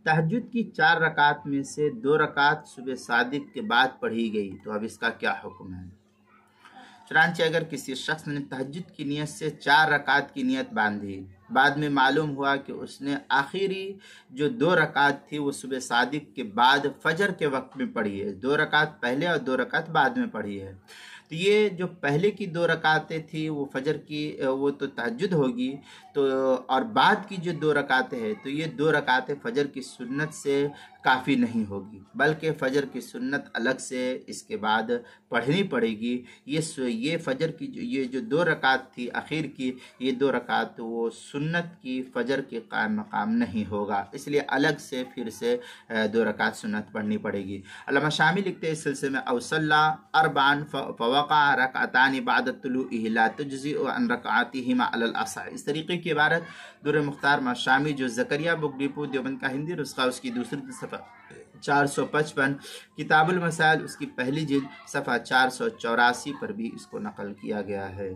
تہجد کی 4 رکعت میں سے 2 رکعت صبح صادق کے بعد پڑھی گئی تو اب اس کا کیا حکم ہے؟ چنانچہ اگر کسی شخص نے تہجد کی نیت سے 4 رکعت کی نیت باندھی، بعد میں معلوم ہوا کہ اس نے آخری جو 2 رکعت تھی وہ صبح صادق کے بعد فجر کے وقت میں پڑھی ہے، 2 رکعت پہلے اور 2 رکعت بعد میں پڑھی ہے، تو یہ جو پہلے کی 2 رکعتیں تھی وہ فجر کی وہ تو تہجد ہوگی، تو اور بعد کی جو 2 رکعتیں ہیں تو یہ 2 رکعتیں فجر کی سنت سے کافی نہیں ہوگی، بلکہ فجر کی سنت الگ سے اس کے بعد پڑھنی پڑے گی۔ یہ فجر کی یہ جو 2 رکعت تھی آخر کی، یہ 2 رکعت وہ سنت کی فجر کے قائم مقام نہیں ہوگا، اس لیے الگ سے پھر سے 2 رکعت سنت پڑھنی پڑے گی۔ علامہ شامی لکھتے ہیں اس سلسلے میں اوصلہ اربعن فوقع رکعتان بعد طلوعہ لا تجزئ عن رکعاتہما علی الاصح، اس طریقے کی عبارت در مختار ما شامی جو زکریہ بک ڈپو دیوبند کا ہندی نسخہ اس کی دوسری صفحہ 455، کتاب المسائل اس کی پہلی جلد صفحہ 484 پر بھی اس کو نقل کیا گیا ہے۔